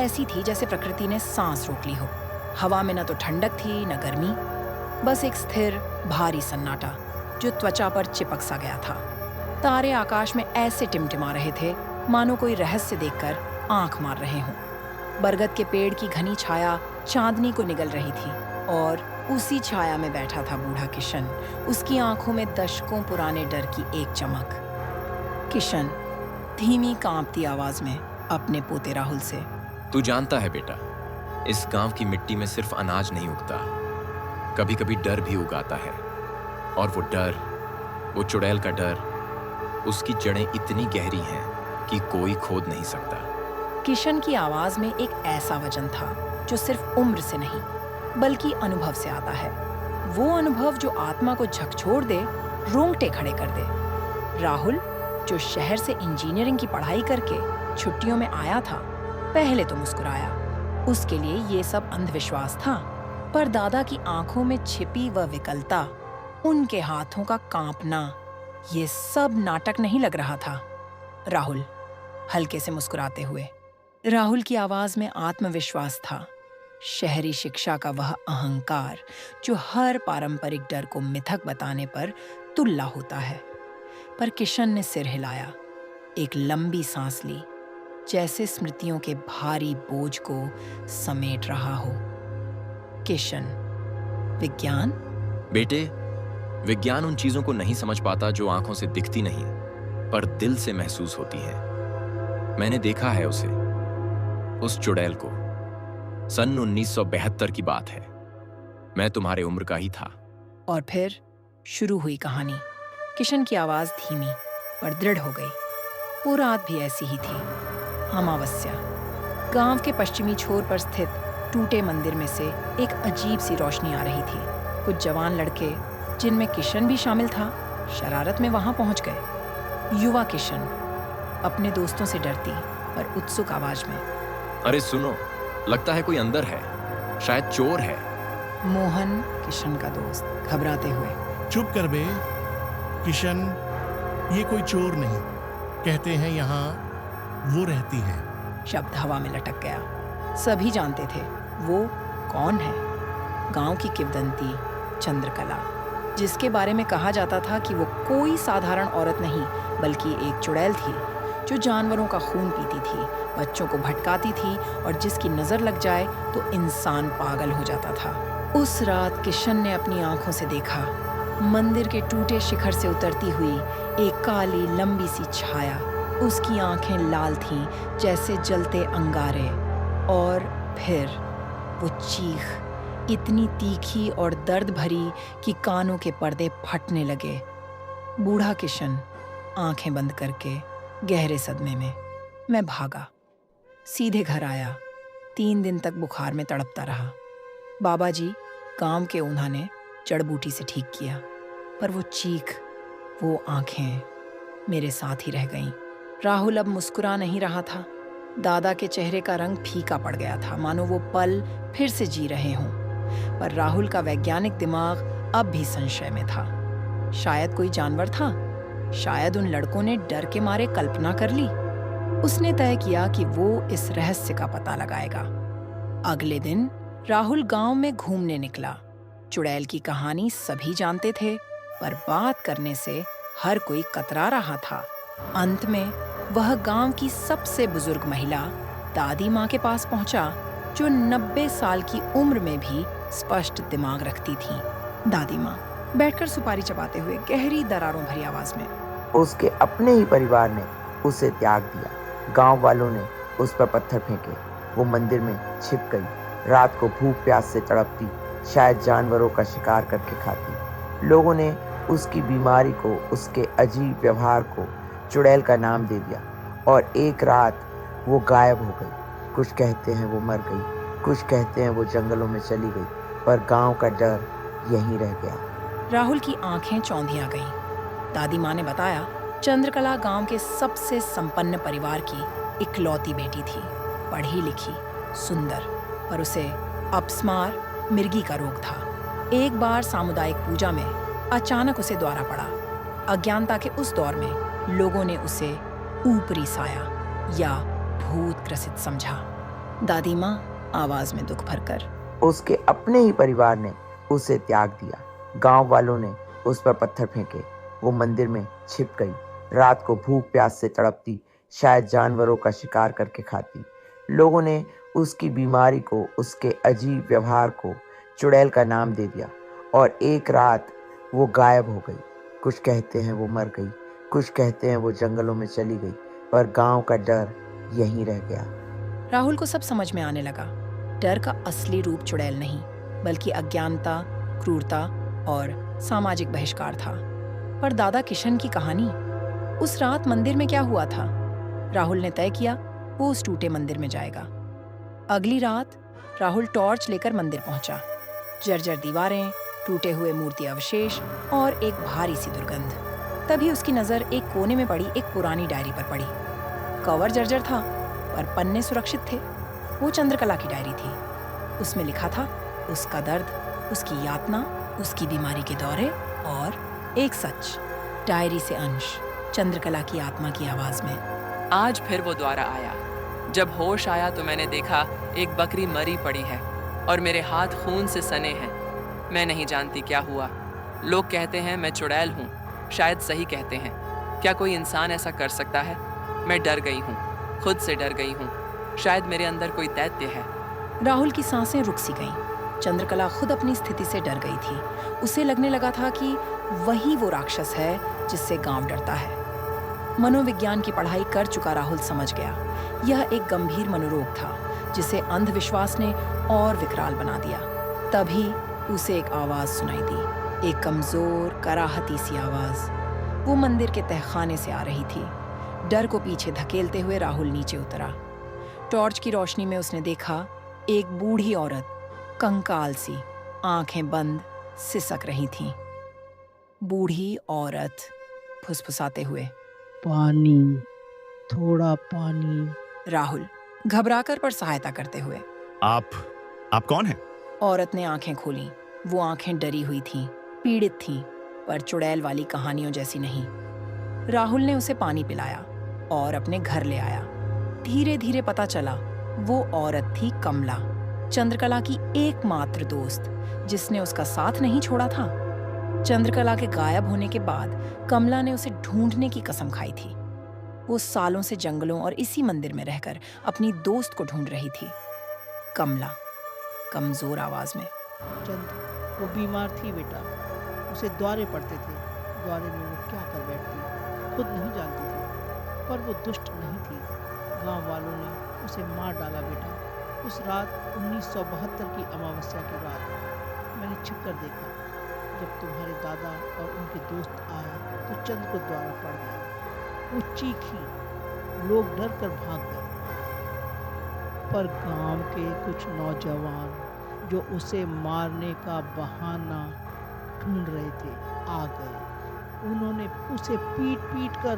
ऐसी थी जैसे प्रकृति ने सांस रोक ली हो। हवा में न तो ठंडक थी न गर्मी, बस एक स्थिर भारी सन्नाटा जो त्वचा पर चिपक सा गया था। तारे आकाश में ऐसे टिमटिमा रहे थे मानो कोई रहस्य देखकर आंख मार रहे हों। बरगद के पेड़ की घनी छाया चांदनी को निगल रही थी और उसी छाया में बैठा था बूढ़ा किशन, उसकी आंखों में दशकों पुराने डर की एक चमक। किशन धीमी कांपती आवाज में अपने पोते राहुल से, तू जानता है बेटा, इस गांव की मिट्टी में सिर्फ अनाज नहीं उगता, कभी कभी डर भी उगाता है। और वो डर, वो चुड़ैल का डर, उसकी जड़ें इतनी गहरी हैं कि कोई खोद नहीं सकता। किशन की आवाज में एक ऐसा वजन था जो सिर्फ उम्र से नहीं बल्कि अनुभव से आता है। वो अनुभव जो आत्मा को झकझोर दे, रोंगटे खड़े कर दे। राहुल, जो शहर से इंजीनियरिंग की पढ़ाई करके छुट्टियों में आया था, पहले तो मुस्कुराया। उसके लिए ये सब अंधविश्वास था, पर दादा की आंखों में छिपी वह विकलता, उनके हाथों का कांपना, ये सब नाटक नहीं लग रहा था। राहुल, हल्के से मुस्कुराते हुए। राहुल की आवाज में आत्मविश्वास था, शहरी शिक्षा का वह अहंकार जो हर पारंपरिक डर को मिथक बताने पर तुल्ला होता है। पर किशन ने सिर हिलाया, एक लंबी सांस ली, जैसे स्मृतियों के भारी बोझ को समेट रहा हो। किशन, विज्ञान? बेटे, विज्ञान उन चीजों को नहीं समझ पाता जो आंखों से दिखती नहीं पर दिल से महसूस होती है। मैंने देखा है उसे, उस चुड़ैल को। सन 1972 की बात है, मैं तुम्हारे उम्र का ही था। और फिर शुरू हुई कहानी। किशन की आवाज धीमी पर दृढ़ हो गई। वो रात भी ऐसी ही थी, अमावस्या। गांव के पश्चिमी छोर पर स्थित टूटे मंदिर में से एक अजीब सी रोशनी आ रही थी। कुछ जवान लड़के, जिनमें किशन भी शामिल था, शरारत में वहां पहुंच गए। युवा किशन अपने दोस्तों से डरती पर उत्सुक आवाज में, अरे सुनो, लगता है कोई अंदर है, शायद चोर है। मोहन, किशन का दोस्त, घबराते हुए, चुप कर बे किशन, ये कोई चोर नहीं, कहते हैं यहाँ वो रहती है। शब्द हवा में लटक गया। सभी जानते थे वो कौन है। गांव की किंवदंती चंद्रकला, जिसके बारे में कहा जाता था कि वो कोई साधारण औरत नहीं बल्कि एक चुड़ैल थी जो जानवरों का खून पीती थी, बच्चों को भटकाती थी और जिसकी नजर लग जाए तो इंसान पागल हो जाता था। उस रात किशन ने अपनी आंखों से देखा, मंदिर के टूटे शिखर से उतरती हुई एक काली लंबी सी छाया। उसकी आंखें लाल थीं जैसे जलते अंगारे। और फिर वो चीख, इतनी तीखी और दर्द भरी कि कानों के पर्दे फटने लगे। बूढ़ा किशन आंखें बंद करके गहरे सदमे में। मैं भागा, सीधे घर आया। 3 दिन तक बुखार में तड़पता रहा। बाबा जी, गांव के ऊन्हा ने जड़ बूटी से ठीक किया, पर वो चीख, वो आंखें मेरे साथ ही रह गईं। राहुल अब मुस्कुरा नहीं रहा था। दादा के चेहरे का रंग फीका पड़ गया था, मानो वो पल फिर से जी रहे हों। पर राहुल का वैज्ञानिक दिमाग अब भी संशय में था। शायद कोई जानवर था, शायद उन लड़कों ने डर के मारे कल्पना कर ली। उसने तय किया कि वो इस रहस्य का पता लगाएगा। अगले दिन राहुल गांव में घूमने निकला। चुड़ैल की कहानी सभी जानते थे, पर बात करने से हर कोई कतरा रहा था। अंत में वह गांव की सबसे बुजुर्ग महिला दादी माँ के पास पहुंचा, जो 90 साल की उम्र में भी स्पष्ट दिमाग रखती थी। दादी माँ बैठकर सुपारी चबाते हुए गहरी दरारों भरी आवाज में, उसके अपने ही परिवार ने उसे त्याग दिया। गांव वालों ने उस पर पत्थर फेंके, वो मंदिर में छिप गई। रात को भूख प्यास से तड़पती, शायद जानवरों का शिकार करके खाती। लोगों ने उसकी बीमारी को, उसके अजीब व्यवहार को चुड़ैल का नाम दे दिया और एक रात वो गायब हो गई। कुछ कहते हैं वो मर गई, कुछ कहते हैं वो जंगलों में चली गई, पर गांव का डर यहीं रह गया। राहुल की आंखें चौंधिया गईं। दादी माँ ने बताया, चंद्रकला गांव के सबसे संपन्न परिवार की इकलौती बेटी थी, पढ़ी लिखी, सुंदर, पर उसे अपस्मार, मिर्गी का रोग था। एक बार सामुदायिक पूजा में अचानक उसे द्वारा पड़ा। अज्ञानता के उस दौर में लोगों ने उसे ऊपरी साया या भूत ग्रसित समझा। दादी माँ आवाज में दुख भरकर। उसके अपने ही परिवार ने उसे त्याग दिया। गांव वालों ने उस पर पत्थर फेंके। वो मंदिर में छिप गई। रात को भूख प्यास से तड़पती, शायद जानवरों का शिकार करके खाती। लोगों ने उसकी बीमारी को, उसके अजीब व्यवहार को चुड़ैल का नाम दे दिया और एक रात वो गायब हो गई। कुछ कहते हैं वो मर गई, कुछ कहते हैं वो जंगलों में चली गई, पर गांव का डर यहीं रह गया। राहुल को सब समझ में आने लगा। डर का असली रूप चुड़ैल नहीं, बल्कि अज्ञानता, क्रूरता और सामाजिक बहिष्कार था। पर दादा किशन की कहानी, उस रात मंदिर में क्या हुआ था? राहुल ने तय किया वो उस टूटे मंदिर में जाएगा। अगली रात राहुल टॉर्च लेकर मंदिर पहुंचा। जर्जर दीवारें, टूटे हुए मूर्ति अवशेष और एक भारी सी दुर्गंध। तभी उसकी नजर एक कोने में पड़ी एक पुरानी डायरी पर पड़ी। कवर जर्जर था पर पन्ने सुरक्षित थे। वो चंद्रकला की डायरी थी। उसमें लिखा था उसका दर्द, उसकी यातना, उसकी बीमारी के दौरे और एक सच। डायरी से अंश, चंद्रकला की आत्मा की आवाज में। आज फिर वो द्वारा आया। जब होश आया तो मैंने देखा एक बकरी मरी पड़ी है और मेरे हाथ खून से सने हैं। मैं नहीं जानती क्या हुआ। लोग कहते हैं मैं चुड़ैल हूँ, शायद सही कहते हैं। क्या कोई इंसान ऐसा कर सकता है? मैं डर गई हूँ, खुद से डर गई हूँ। शायद मेरे अंदर कोई दैत्य है। राहुल की सांसें रुक सी गईं। चंद्रकला खुद अपनी स्थिति से डर गई थी। उसे लगने लगा था कि वही वो राक्षस है जिससे गांव डरता है। मनोविज्ञान की पढ़ाई कर चुका राहुल समझ गया यह एक गंभीर मनोरोग था जिसे अंधविश्वास ने और विकराल बना दिया। तभी उसे एक आवाज सुनाई दी, एक कमजोर कराहती सी आवाज। वो मंदिर के तहखाने से आ रही थी। डर को पीछे धकेलते हुए राहुल नीचे उतरा। टॉर्च की रोशनी में उसने देखा एक बूढ़ी औरत, कंकाल सी, आंखें बंद, सिसक रही थी। बूढ़ी औरत फुसफुसाते हुए, पानी, थोड़ा पानी। राहुल घबराकर पर सहायता करते हुए। आप कौन हैं? औरत ने आंखें खोली। वो आंखें डरी हुई थीं, पीड़ित थीं, पर चुड़ैल वाली कहानियों जैसी नहीं। राहुल ने उसे पानी पिलाया और अपने घर ले आया। धीरे धीरे पता चला वो औरत थी कमला, चंद्रकला की एकमात्र दोस्त, जिसने उसका साथ नहीं छोड़ा था। चंद्रकला के गायब होने के बाद कमला ने उसे ढूंढने की कसम खाई थी। वो सालों से जंगलों और इसी मंदिर में रहकर अपनी दोस्त को ढूंढ रही थी। कमला कमजोर आवाज में, चंद, वो बीमार थी बेटा। उसे द्वारे पड़ते थे। द्वारे में वो क्या कर बैठती खुद नहीं जानती थी, पर वो दुष्ट नहीं थी। गांव वालों ने उसे मार डाला बेटा। उस रात 1972 की अमावस्या की रात मैंने छिप कर देखा। जब तुम्हारे दादा और उनके दोस्त आए तो चंद को द्वारा पड़ गया। वो चीखी, लोग डर कर भाग गए, पर गांव के कुछ नौजवान जो उसे मारने का बहाना ढूंढ रहे थे आ गए। उन्होंने उसे पीट पीट कर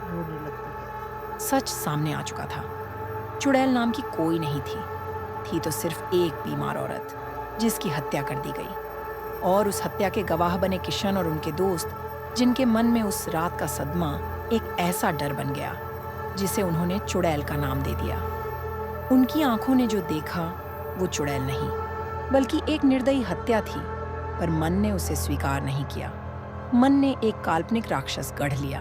रोने लगती है। सच सामने आ चुका था। चुड़ैल नाम की कोई नहीं थी तो सिर्फ एक बीमार औरत जिसकी हत्या कर दी गई। और उस हत्या के गवाह बने किशन और उनके दोस्त, जिनके मन में उस रात का सदमा एक ऐसा डर बन गया जिसे उन्होंने चुड़ैल का नाम दे दिया। उनकी आंखों ने जो देखा वो चुड़ैल नहीं, बल्कि एक निर्दयी हत्या थी, पर मन ने उसे स्वीकार नहीं किया। मन ने एक काल्पनिक राक्षस गढ़ लिया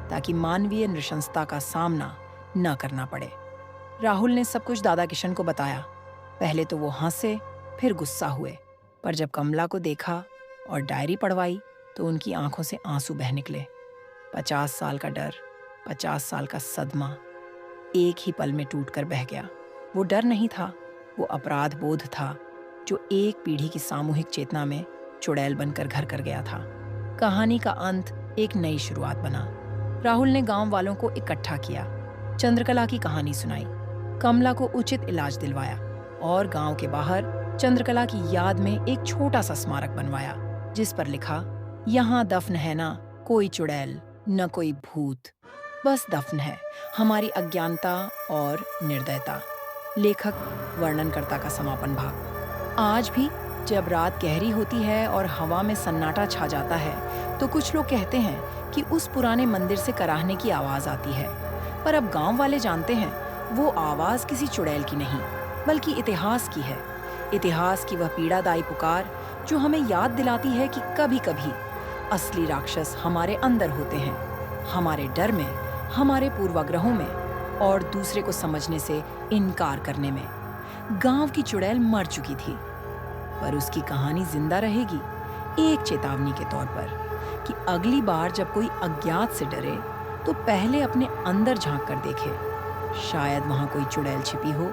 ताकि मानवीय नृशंसता का सामना न करना पड़े। राहुल ने सब कुछ दादा किशन को बताया। पहले तो वो हंसे, फिर गुस्सा हुए, पर जब कमला को देखा और डायरी पढ़वाई तो उनकी आंखों से आंसू बह निकले। 50 साल का डर, 50 साल का सदमा एक ही पल में टूटकर बह गया। वो डर नहीं था, वो अपराध बोध था जो एक पीढ़ी की सामूहिक चेतना में चुड़ैल बनकर घर कर गया था। कहानी का अंत एक नई शुरुआत बना। राहुल ने गांव वालों को इकट्ठा किया, चंद्रकला की कहानी सुनाई, कमला को उचित इलाज दिलवाया और गांव के बाहर चंद्रकला की याद में एक छोटा सा स्मारक बनवाया जिस पर लिखा, यहाँ दफन है ना कोई चुड़ैल न कोई भूत, बस दफन है हमारी अज्ञानता और निर्दयता। लेखक वर्णनकर्ता का समापन भाग। आज भी जब रात गहरी होती है और हवा में सन्नाटा छा जाता है तो कुछ लोग कहते हैं कि उस पुराने मंदिर से कराहने की आवाज आती है, पर अब गांव वाले जानते हैं वो आवाज किसी चुड़ैल की नहीं, बल्कि इतिहास की है। इतिहास की वह पीड़ादायी पुकार जो हमें याद दिलाती है कि कभी-कभी असली राक्षस हमारे अंदर होते हैं, हमारे डर में, हमारे पूर्वाग्रहों में और दूसरे को समझने से इनकार करने में। गांव की चुड़ैल मर चुकी थी, पर उसकी कहानी जिंदा रहेगी, एक चेतावनी के तौर पर कि अगली बार जब कोई अज्ञात से डरे तो पहले अपने अंदर झांक कर देखे। शायद वहां कोई चुड़ैल छिपी हो